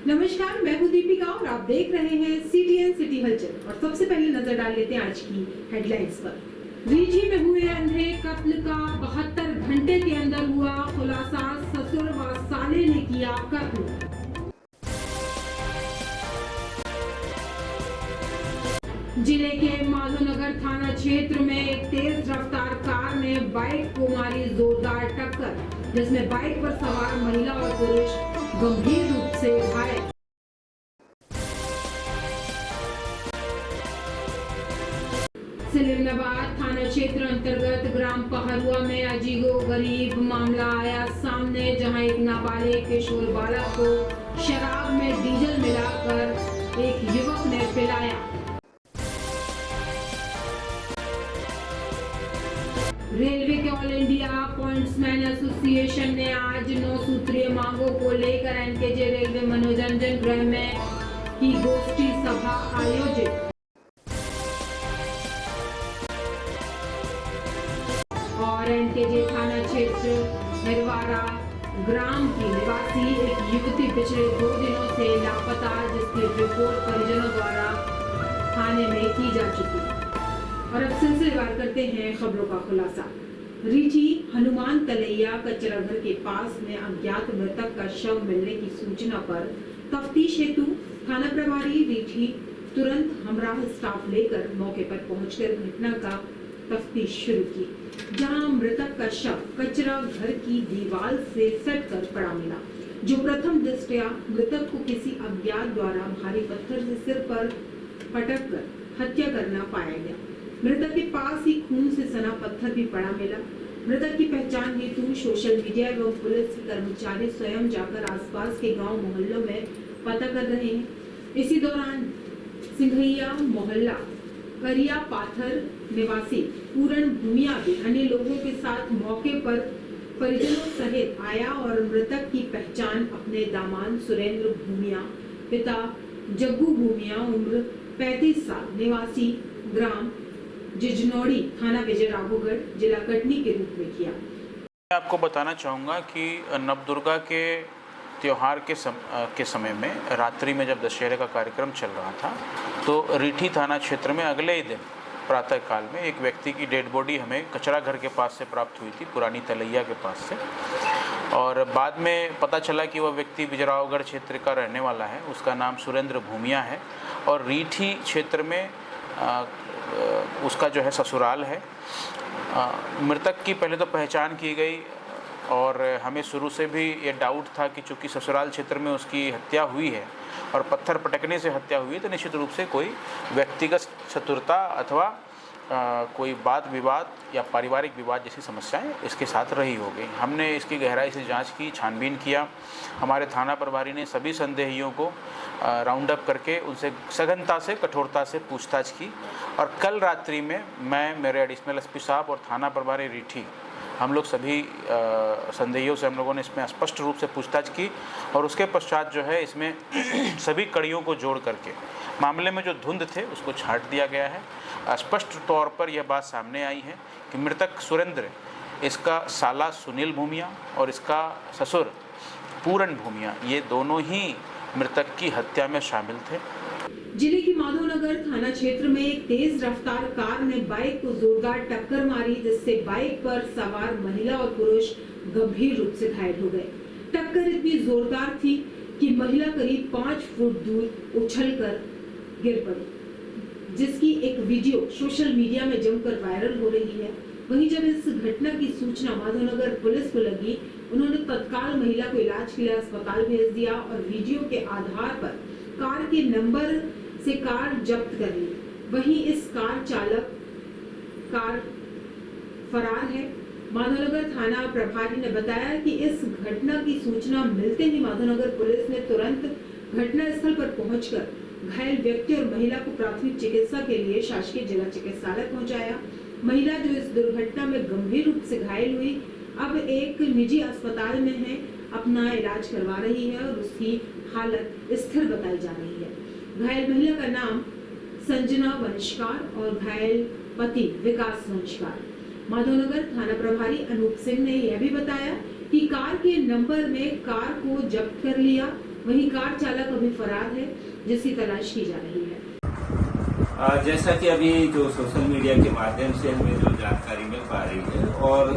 नमस्कार, मैं हूं दीपिका और आप देख रहे हैं CTN सिटी हलचल। और सबसे पहले नजर डाल लेते हैं आज की हेडलाइंस पर। रीठी में हुए अंधे कत्ल का 72 घंटे के अंदर हुआ खुलासा, ससुर व साले ने किया कत्ल। जिले के माधोनगर थाना क्षेत्र में एक तेज रफ्तार कार ने बाइक को मारी जोरदार टक्कर, जिसमें बाइक पर सवार महिला और पुरुष गंभीर रूप से घायल। सिलिमनाबाद थाना क्षेत्र अंतर्गत ग्राम पहरुआ में अजीबोगरीब मामला आया सामने, जहां एक नाबालिग किशोर बालक को शराब में डीजल मिलाकर एक युवक ने पिलाया। रेलवे के ऑल इंडिया पॉइंट्समैन एसोसिएशन ने आज 9 सूत्रीय मांगों को लेकर एनकेजे रेलवे मनोरंजन गृह में की गोष्ठी सभा आयोजित। और एनकेजे थाना क्षेत्र मेरवाड़ा ग्राम की निवासी एक युवती पिछले 2 दिनों से लापता, जिसकी रिपोर्ट परिजनों द्वारा थाने में की जा चुकी है। और अब सिलसिलेवार करते हैं खबरों का खुलासा। रीठी हनुमान तलैया कचरा घर के पास में अज्ञात मृतक का शव मिलने की सूचना पर तफ्तीश हेतु थाना प्रभारी रीठी तुरंत हमराह स्टाफ लेकर मौके पर पहुंचकर घटना का तफ्तीश शुरू की, जहां मृतक का शव कचरा घर की दीवार से सटकर पड़ा मिला, जो प्रथम दृष्टया मृतक को किसी अज्ञात द्वारा भारी पत्थर से सिर पर पटक कर हत्या करना पाया गया। मृतक के पास ही खून से सना पत्थर भी पड़ा मिला। मृतक की पहचान हेतु सोशल मीडिया एवं पुलिस के कर्मचारी स्वयं जाकर आसपास के गांव मोहल्लों में पता कर रहे हैं। इसी दौरान सिंघैया मोहल्ला करिया पाथर निवासी पूरण भूमिया भी अन्य लोगों के साथ मौके पर परिजनों सहित आया और मृतक की पहचान अपने दामाद सुरेंद्र भूमिया, पिता जग्गू भूमिया, उम्र 35 साल, निवासी ग्राम जिजनौड़ी, थाना विजयराघवगढ़, जिला कटनी के रूप में किया। मैं आपको बताना चाहूँगा कि नवदुर्गा के त्यौहार के समय में रात्रि में जब दशहरे का कार्यक्रम चल रहा था, तो रीठी थाना क्षेत्र में अगले ही दिन प्रातः काल में एक व्यक्ति की डेड बॉडी हमें कचरा घर के पास से प्राप्त हुई थी, पुरानी तलैया के पास से। और बाद में पता चला कि वह व्यक्ति विजयराघवगढ़ क्षेत्र का रहने वाला है। उसका नाम सुरेंद्र भूमिया है और रीठी क्षेत्र में उसका जो है ससुराल है। मृतक की पहले तो पहचान की गई और हमें शुरू से भी ये डाउट था कि चूँकि ससुराल क्षेत्र में उसकी हत्या हुई है और पत्थर पटकने से हत्या हुई है, तो निश्चित रूप से कोई व्यक्तिगत शत्रुता अथवा कोई वाद विवाद या पारिवारिक विवाद जैसी समस्याएं इसके साथ रही होगी। हमने इसकी गहराई से जांच की, छानबीन किया। हमारे थाना प्रभारी ने सभी संदेहियों को राउंड अप करके उनसे सघनता से, कठोरता से पूछताछ की। और कल रात्रि में मैं, मेरे एडिशनल एसपी साहब और थाना प्रभारी रीठी, हम लोग सभी संदेहियों से हम लोगों ने इसमें स्पष्ट रूप से पूछताछ की। और उसके पश्चात जो है इसमें सभी कड़ियों को जोड़ करके मामले में जो धुंध थे उसको छांट दिया गया है। स्पष्ट तौर पर यह बात सामने आई है कि मृतक सुरेंद्र, इसका साला सुनील भूमिया और इसका ससुर पूरण भूमिया, ये दोनों ही मृतक की हत्या में शामिल थे। जिले की माधोनगर थाना क्षेत्र में एक तेज रफ्तार कार ने बाइक को जोरदार टक्कर मारी, जिससे बाइक पर सवार महिला और पुरुष गंभीर रूप से घायल हो गए। टक्कर इतनी जोरदार थी कि महिला करीब 5 फुट दूर उछलकर गिर पड़ी, जिसकी एक वीडियो सोशल मीडिया में जमकर वायरल हो रही है। वहीं जब इस घटना की सूचना माधोनगर पुलिस को लगी, उन्होंने तत्काल महिला को इलाज के लिए अस्पताल भेज दिया और वीडियो के आधार पर कार के नंबर से कार जब्त कर ली। वहीं इस कार चालक कार फरार है। माधोनगर थाना प्रभारी ने बताया कि इस घटना की सूचना मिलते ही माधोनगर पुलिस ने तुरंत घटना स्थल पर पहुंचकर घायल व्यक्ति और महिला को प्राथमिक चिकित्सा के लिए शासकीय जिला चिकित्सालय पहुंचाया। महिला जो इस दुर्घटना में गंभीर रूप से घायल हुई, अब एक निजी अस्पताल में है, अपना इलाज करवा रही है और उसकी हालत स्थिर बताई जा रही है। घायल महिला का नाम संजना वंशकार और घायल पति विकास वंशकार। माधोनगर थाना प्रभारी अनूप सिंह ने यह भी बताया कि कार के नंबर में कार को जब्त कर लिया वहीं कार चालक अभी फरार है, जिसकी तलाश की जा रही है। जैसा कि अभी जो सोशल मीडिया के माध्यम से हमें जो जानकारी मिल पा रही है और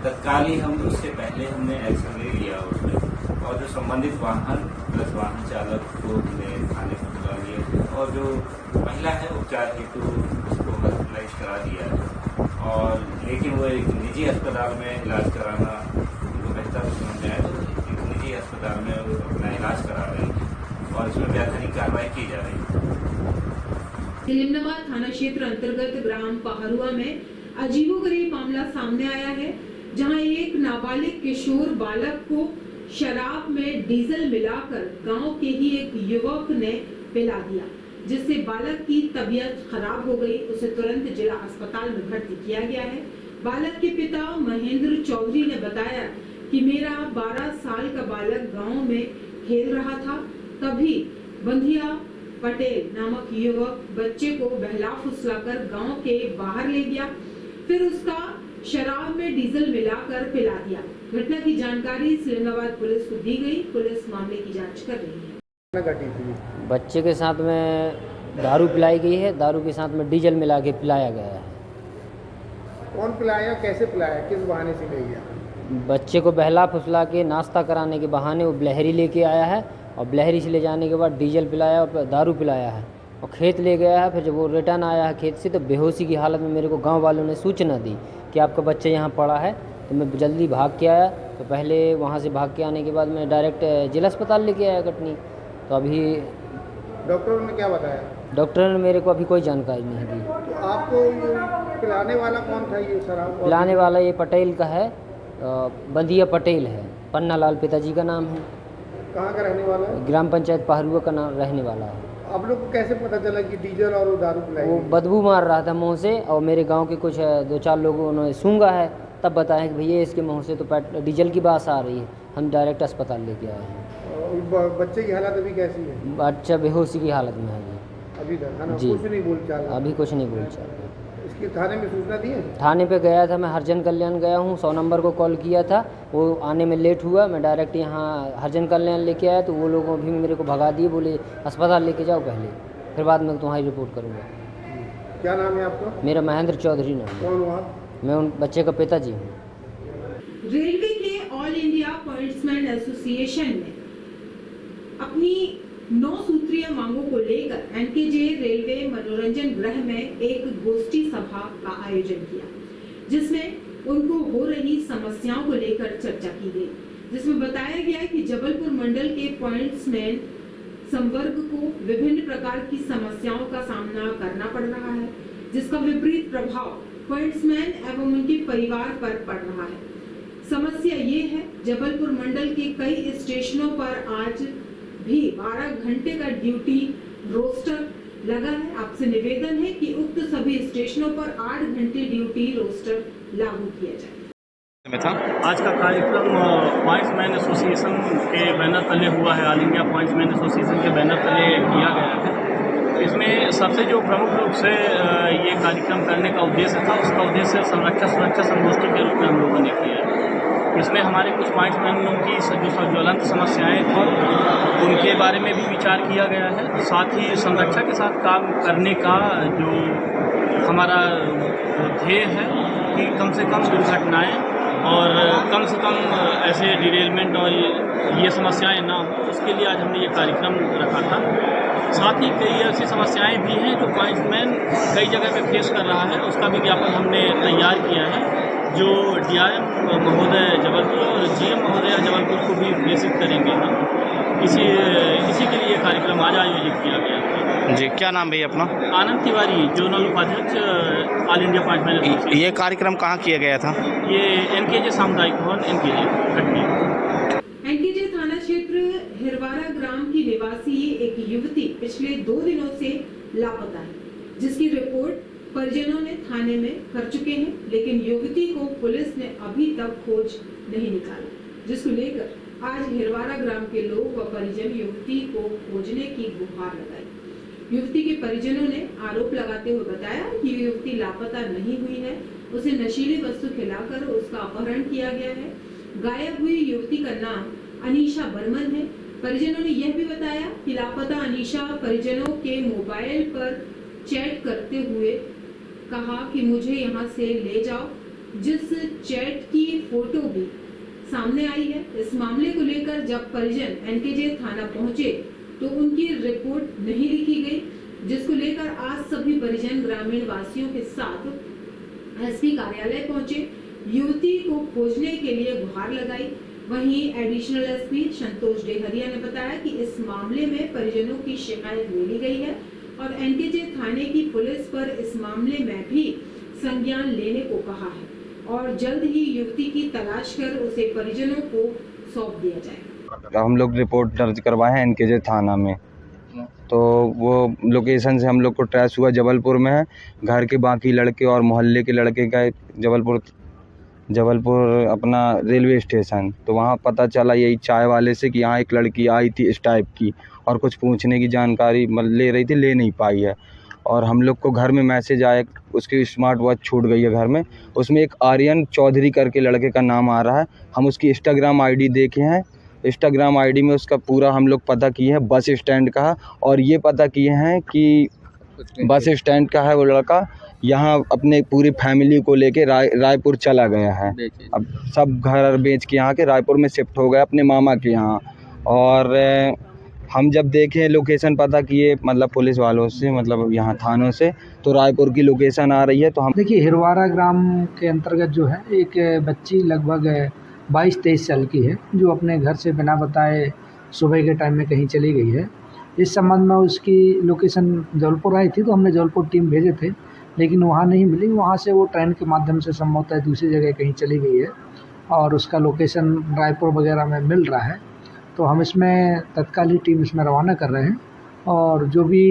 तत्काल ही हम उससे पहले हमने एक्शन ले लिया उसमें, और जो संबंधित वाहन प्लस वाहन चालक को हमने थाने में बुला लिया और जो महिला है उपचार हेतु उसको हॉस्पिटलाइज करा दिया है, और लेकिन वो एक निजी अस्पताल में इलाज कराना उनको बेहतर समझ आए तो एक निजी अस्पताल में वो अपना इलाज करा रही है और इसमें वैधानिक कार्रवाई की जा रही है। निम्नाबाद थाना क्षेत्र अंतर्गत ग्राम पहारुआ में अजीबोगरीब मामला सामने आया है, जहां एक नाबालिग किशोर बालक को शराब में डीजल मिलाकर गांव के ही एक युवक ने पिला दिया, जिससे बालक की तबीयत खराब हो गई। उसे तुरंत जिला अस्पताल में भर्ती किया गया है। बालक के पिता महेंद्र चौधरी ने बताया कि मेरा 12 साल का बालक गांव में खेल रहा था, तभी बंधिया पटेल नामक युवक बच्चे को बहला फुसलाकर गांव के बाहर ले गया, फिर उसका शराब में डीजल मिलाकर पिला दिया। घटना की जानकारी इस्लामाबाद पुलिस को दी गई। पुलिस मामले की जांच कर रही है। बच्चे के साथ में दारू पिलाई गई है, दारू के साथ में डीजल मिला के पिलाया गया है। कौन पिलाया, कैसे पिलाया, किस बहाने से ले गया? बच्चे को बहला फुसला के नाश्ता कराने के बहाने वो ब्लहरी लेके आया है, और ब्लहरी से ले जाने के बाद डीजल पिलाया और दारू पिलाया है और खेत ले गया है। फिर जब वो रिटर्न आया है खेत से तो बेहोशी की हालत में मेरे को गांव वालों ने सूचना दी कि आपका बच्चा यहाँ पड़ा है, तो मैं जल्दी भाग के आया। तो पहले वहाँ से भाग के आने के बाद मैं डायरेक्ट जिला अस्पताल लेके आया कटनी। तो अभी डॉक्टरों ने क्या बताया? डॉक्टर ने मेरे को अभी कोई जानकारी नहीं दी। तो आपको ये पिलाने वाला कौन था? ये शराब पिलाने वाला ये पटेल का है, बंदिया पटेल है, पन्ना लाल पिताजी का नाम है। कहाँ का रहने वाला है? ग्राम पंचायत पहारुआ का नाम रहने वाला है। आप लोग को कैसे पता चला कि डीजल और वो दारू पिलाई? वो बदबू मार रहा था मुँह से, और मेरे गांव के कुछ 2-4 लोगों उन्होंने सूंघा है, तब बताया कि भैया इसके मुँह से तो डीजल की बात आ रही है। हम डायरेक्ट अस्पताल लेके आए हैं। बच्चे की हालत अभी कैसी है? बच्चा बेहोशी की हालत में है अभी तक है ना? जी। कुछ नहीं बोल चाल रहा? अभी कुछ नहीं बोल चाल रहा। इसकी थाने में सूचना दी है? थाने पे गया था मैं, हरिजन कल्याण गया हूँ, 100 नंबर को कॉल किया था, वो आने में लेट हुआ। मैं डायरेक्ट यहाँ हरिजन कल्याण लेके आया तो वो लोगों भी मेरे को भगा दिए, बोले अस्पताल लेके जाओ पहले, फिर बाद में तुम्हारी रिपोर्ट करूँगा। क्या नाम है आपका? मेरा महेंद्र चौधरी नाम है। कौन हुआ? मैं उन बच्चे का पिताजी हूँ। रेलवे के ऑल इंडिया पॉइंट्समैन एसोसिएशन ने अपनी 9 सूत्रीय मांगों को लेकर एनकेजे रेलवे मनोरंजन गृह में एक गोष्ठी सभा का आयोजन किया, जिसमें उनको हो रही समस्याओं को लेकर चर्चा की गई, जिसमें बताया गया कि जबलपुर मंडल के पॉइंट्समैन संवर्ग को विभिन्न प्रकार की समस्याओं का सामना करना पड़ रहा है, जिसका विपरीत प्रभाव पॉइंट्समैन एवं उनके परिवार पर पड़ रहा है। समस्या ये है, जबलपुर मंडल के कई स्टेशनों पर आज भी 12 घंटे का ड्यूटी रोस्टर लगा है। आपसे निवेदन है कि उक्त सभी स्टेशनों पर 8 घंटे ड्यूटी रोस्टर लागू किया जाए। आज का कार्यक्रम पॉइंट्समैन एसोसिएशन के बैनर तले हुआ है। ऑल इंडिया पॉइंट्समैन एसोसिएशन के बैनर तले किया गया है। इसमें सबसे जो प्रमुख रूप से ये कार्यक्रम करने का उद्देश्य था, उसका उद्देश्य संरक्षण सुरक्षा संगोष्ठी के रूप में हम लोगों ने किया है। इसमें हमारे कुछ पॉइंट्समैनों की जो ज्वलंत समस्याएं थी उनके बारे में भी विचार किया गया है। साथ ही संरक्षा के साथ काम करने का जो हमारा ध्येय है कि कम से कम दुर्घटनाएं और कम से कम ऐसे डिरेलमेंट और ये समस्याएं ना हो, उसके लिए आज हमने ये कार्यक्रम रखा था। साथ ही कई ऐसी समस्याएं भी हैं जो पॉइंट्समैन कई जगह पे फेस कर रहा है, उसका भी ज्ञापन हमने तैयार किया है, जो डीआरएम महोदय जबलपुर और जीएम महोदय जबलपुर को भी प्रेषित करेंगे हम। इसी के लिए कार्यक्रम आज आयोजित किया गया है। जी, क्या नाम भैया अपना? आनंद तिवारी, जोनल उपाध्यक्ष, ऑल इंडिया पॉइंट्समैन एसोसिएशन। ये कार्यक्रम कहाँ किया गया था? ये एनकेजे सामुदायिक भवन एनकेजे कटनी। एनकेजे थाना क्षेत्र हिरवारा ग्राम की निवासी एक युवती पिछले 2 दिनों से लापता है, जिसकी रिपोर्ट परिजनों ने थाने में कर चुके हैं, लेकिन युवती को पुलिस ने अभी तक खोज नहीं निकाला, जिसको लेकर आज हिरवारा ग्राम के लोग व परिजन युवती को खोजने की गुहार लगाई। युवती के परिजनों ने आरोप लगाते हुए बताया कि युवती लापता नहीं हुई है, उसे नशीली वस्तु खिलाकर उसका अपहरण किया गया है। गायब हुई युवती का नाम अनीशा बर्मन है। परिजनों ने यह भी बताया कि लापता अनीशा परिजनों के मोबाइल पर चैट करते हुए कहा कि मुझे यहाँ से ले जाओ, जिस चैट की फोटो भी सामने आई है। इस मामले को लेकर जब परिजन एनकेजे थाना पहुंचे तो उनकी रिपोर्ट नहीं लिखी गई, जिसको लेकर आज सभी परिजन ग्रामीण वासियों के साथ एसपी कार्यालय पहुंचे, युवती को खोजने के लिए गुहार लगाई। वहीं एडिशनल एसपी संतोष डेहरिया ने बताया कि इस मामले में परिजनों की शिकायत ले ली गई है और एनकेजे थाने की पुलिस पर इस मामले में भी संज्ञान लेने को कहा है और जल्द ही युवती की तलाश कर उसे परिजनों को सौंप दिया जाएगा। हम लोग रिपोर्ट दर्ज करवाए हैं एनकेजे थाना में, तो वो लोकेशन से हम लोग को ट्रेस हुआ जबलपुर में है। घर के बाकी लड़के और मोहल्ले के लड़के का जबलपुर अपना रेलवे स्टेशन, तो वहाँ पता चला यही चाय वाले से कि यहाँ एक लड़की आई थी इस टाइप की और कुछ पूछने की जानकारी ले रही थी, ले नहीं पाई है। और हम लोग को घर में मैसेज आया, उसकी स्मार्ट वॉच छूट गई है घर में, उसमें एक आर्यन चौधरी करके लड़के का नाम आ रहा है। हम उसकी इंस्टाग्राम आईडी देखे हैं, इंस्टाग्राम आईडी में उसका पूरा हम लोग पता किए हैं बस स्टैंड का, और ये पता किए हैं कि बस स्टैंड का है वो लड़का, यहाँ अपने पूरी फैमिली को लेके रायपुर चला गया है। अब सब घर बेच के यहाँ के रायपुर में शिफ्ट हो गया अपने मामा के यहाँ। और हम जब देखे लोकेशन पता किए मतलब पुलिस वालों से, मतलब यहाँ थानों से, तो रायपुर की लोकेशन आ रही है। तो हम देखिए हिरवारा ग्राम के अंतर्गत जो है एक बच्ची लगभग 22-23 साल की है, जो अपने घर से बिना बताए सुबह के टाइम में कहीं चली गई है। इस संबंध में उसकी लोकेशन जबलपुर आई थी, तो हमने जबलपुर टीम भेजे थे, लेकिन वहाँ नहीं मिली। वहाँ से वो ट्रेन के माध्यम से संभवतः दूसरी जगह कहीं चली गई है और उसका लोकेशन रायपुर वगैरह में मिल रहा है। तो हम इसमें तत्कालीन टीम इसमें रवाना कर रहे हैं और जो भी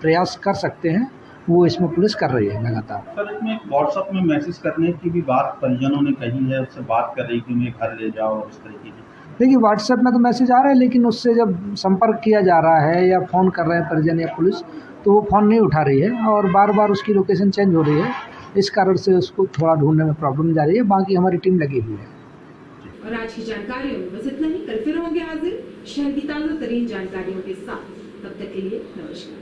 प्रयास कर सकते हैं वो इसमें पुलिस कर रही है लगातार। सर, इसमें व्हाट्सएप में मैसेज करने की भी बात परिजनों ने कही है, उससे बात कर रही कि मुझे घर ले जाओ और इस तरीके की। देखिए व्हाट्सएप में तो मैसेज आ रहा है, लेकिन उससे जब संपर्क किया जा रहा है या फ़ोन कर रहे हैं परिजन या पुलिस, तो वो फ़ोन नहीं उठा रही है और बार बार उसकी लोकेशन चेंज हो रही है। इस कारण से उसको थोड़ा ढूंढने में प्रॉब्लम जा रही है। बाकी हमारी टीम लगी हुई है। और आज की जानकारियों में बस इतना ही। कल फिर होंगे हाजिर शहर की ताज़ा तरीन जानकारियों के साथ। तब तक के लिए नमस्कार।